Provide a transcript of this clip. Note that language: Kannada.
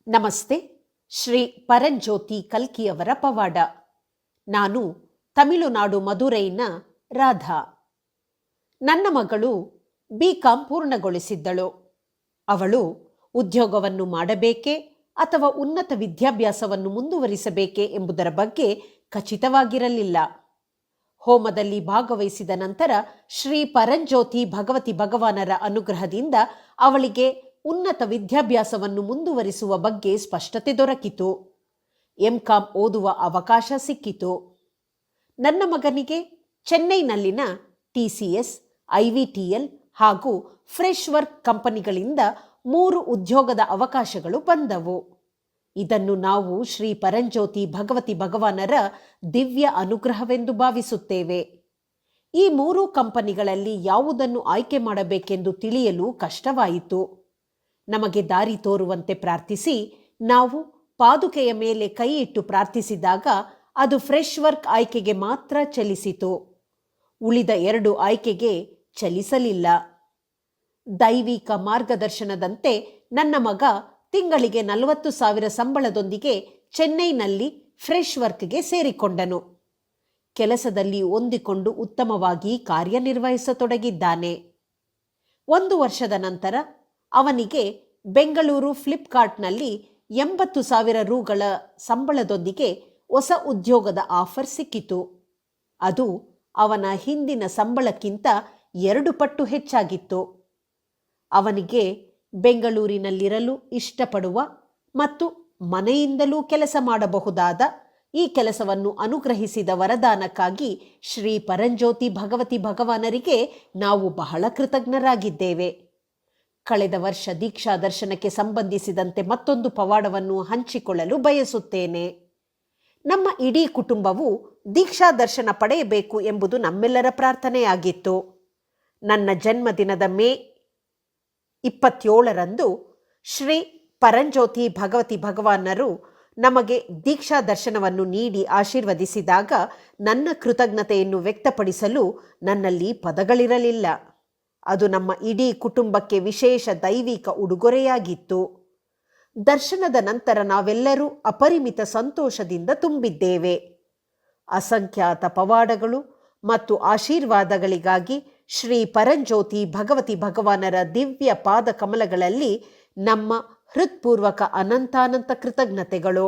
ನಮಸ್ತೆ. ಶ್ರೀ ಪರಂಜ್ಯೋತಿ ಕಲ್ಕಿಯವರ ಪವಾಡ. ನಾನು ತಮಿಳುನಾಡು ಮದುರೈನ ರಾಧಾ. ನನ್ನ ಮಗಳು BCom ಪೂರ್ಣಗೊಳಿಸಿದ್ದಳು. ಅವಳು ಉದ್ಯೋಗವನ್ನು ಮಾಡಬೇಕೇ ಅಥವಾ ಉನ್ನತ ವಿದ್ಯಾಭ್ಯಾಸವನ್ನು ಮುಂದುವರಿಸಬೇಕೇ ಎಂಬುದರ ಬಗ್ಗೆ ಖಚಿತವಾಗಿರಲಿಲ್ಲ. ಹೋಮದಲ್ಲಿ ಭಾಗವಹಿಸಿದ ನಂತರ ಶ್ರೀ ಪರಂಜ್ಯೋತಿ ಭಗವತಿ ಭಗವಾನರ ಅನುಗ್ರಹದಿಂದ ಅವಳಿಗೆ ಉನ್ನತ ವಿದ್ಯಾಭ್ಯಾಸವನ್ನು ಮುಂದುವರಿಸುವ ಬಗ್ಗೆ ಸ್ಪಷ್ಟತೆ ದೊರಕಿತು. MCom ಓದುವ ಅವಕಾಶ ಸಿಕ್ಕಿತು. ನನ್ನ ಮಗನಿಗೆ ಚೆನ್ನೈನಲ್ಲಿನ TCS, IVTL ಹಾಗೂ ಫ್ರೆಶ್ ವರ್ಕ್ ಕಂಪನಿಗಳಿಂದ 3 ಉದ್ಯೋಗದ ಅವಕಾಶಗಳು ಬಂದವು. ಇದನ್ನು ನಾವು ಶ್ರೀ ಪರಂಜ್ಯೋತಿ ಭಗವತಿ ಭಗವಾನರ ದಿವ್ಯ ಅನುಗ್ರಹವೆಂದು ಭಾವಿಸುತ್ತೇವೆ. ಈ 3 ಕಂಪನಿಗಳಲ್ಲಿ ಯಾವುದನ್ನು ಆಯ್ಕೆ ಮಾಡಬೇಕೆಂದು ತಿಳಿಯಲು ಕಷ್ಟವಾಯಿತು. ನಮಗೆ ದಾರಿ ತೋರುವಂತೆ ಪ್ರಾರ್ಥಿಸಿ ನಾವು ಪಾದುಕೆಯ ಮೇಲೆ ಕೈ ಇಟ್ಟು ಪ್ರಾರ್ಥಿಸಿದಾಗ ಅದು ಫ್ರೆಶ್ ವರ್ಕ್ ಆಯ್ಕೆಗೆ ಮಾತ್ರ ಚಲಿಸಿತು. ಉಳಿದ 2 ಆಯ್ಕೆಗೆ ಚಲಿಸಲಿಲ್ಲ. ದೈವಿಕ ಮಾರ್ಗದರ್ಶನದಂತೆ ನನ್ನ ಮಗ ತಿಂಗಳಿಗೆ 40,000 ಸಂಬಳದೊಂದಿಗೆ ಚೆನ್ನೈನಲ್ಲಿ ಫ್ರೆಶ್ ವರ್ಕ್ಗೆ ಸೇರಿಕೊಂಡನು. ಕೆಲಸದಲ್ಲಿ ಹೊಂದಿಕೊಂಡು ಉತ್ತಮವಾಗಿ ಕಾರ್ಯನಿರ್ವಹಿಸತೊಡಗಿದ್ದಾನೆ. 1 ವರ್ಷದ ನಂತರ ಅವನಿಗೆ ಬೆಂಗಳೂರು ಫ್ಲಿಪ್ಕಾರ್ಟ್ನಲ್ಲಿ 80,000 ರೂಗಳ ಸಂಬಳದೊಂದಿಗೆ ಹೊಸ ಉದ್ಯೋಗದ ಆಫರ್ ಸಿಕ್ಕಿತು. ಅದು ಅವನ ಹಿಂದಿನ ಸಂಬಳಕ್ಕಿಂತ 2 ಪಟ್ಟು ಹೆಚ್ಚಾಗಿತ್ತು. ಅವನಿಗೆ ಬೆಂಗಳೂರಿನಲ್ಲಿರಲು ಇಷ್ಟಪಡುವ ಮತ್ತು ಮನೆಯಿಂದಲೂ ಕೆಲಸ ಮಾಡಬಹುದಾದ ಈ ಕೆಲಸವನ್ನು ಅನುಗ್ರಹಿಸಿದ ವರದಾನಕ್ಕಾಗಿ ಶ್ರೀ ಪರಂಜ್ಯೋತಿ ಭಗವತಿ ಭಗವಾನರಿಗೆ ನಾವು ಬಹಳ ಕೃತಜ್ಞರಾಗಿದ್ದೇವೆ. ಕಳೆದ ವರ್ಷ ದೀಕ್ಷಾ ದರ್ಶನಕ್ಕೆ ಸಂಬಂಧಿಸಿದಂತೆ ಮತ್ತೊಂದು ಪವಾಡವನ್ನು ಹಂಚಿಕೊಳ್ಳಲು ಬಯಸುತ್ತೇನೆ. ನಮ್ಮ ಇಡೀ ಕುಟುಂಬವು ದೀಕ್ಷಾ ದರ್ಶನ ಪಡೆಯಬೇಕು ಎಂಬುದು ನಮ್ಮೆಲ್ಲರ ಪ್ರಾರ್ಥನೆಯಾಗಿತ್ತು. ನನ್ನ ಜನ್ಮದಿನದ ಮೇ 27ರಂದು ಶ್ರೀ ಪರಂಜ್ಯೋತಿ ಭಗವತಿ ಭಗವಾನರು ನಮಗೆ ದೀಕ್ಷಾ ದರ್ಶನವನ್ನು ನೀಡಿ ಆಶೀರ್ವದಿಸಿದಾಗ ನನ್ನ ಕೃತಜ್ಞತೆಯನ್ನು ವ್ಯಕ್ತಪಡಿಸಲು ನನ್ನಲ್ಲಿ ಪದಗಳಿರಲಿಲ್ಲ. ಅದು ನಮ್ಮ ಇಡೀ ಕುಟುಂಬಕ್ಕೆ ವಿಶೇಷ ದೈವಿಕ ಉಡುಗೊರೆಯಾಗಿತ್ತು. ದರ್ಶನದ ನಂತರ ನಾವೆಲ್ಲರೂ ಅಪರಿಮಿತ ಸಂತೋಷದಿಂದ ತುಂಬಿದ್ದೇವೆ. ಅಸಂಖ್ಯಾತ ಪವಾಡಗಳು ಮತ್ತು ಆಶೀರ್ವಾದಗಳಿಗಾಗಿ ಶ್ರೀ ಪರಂಜ್ಯೋತಿ ಭಗವತಿ ಭಗವಾನರ ದಿವ್ಯ ಪಾದ ಕಮಲಗಳಲ್ಲಿ ನಮ್ಮ ಹೃತ್ಪೂರ್ವಕ ಅನಂತಾನಂತ ಕೃತಜ್ಞತೆಗಳು.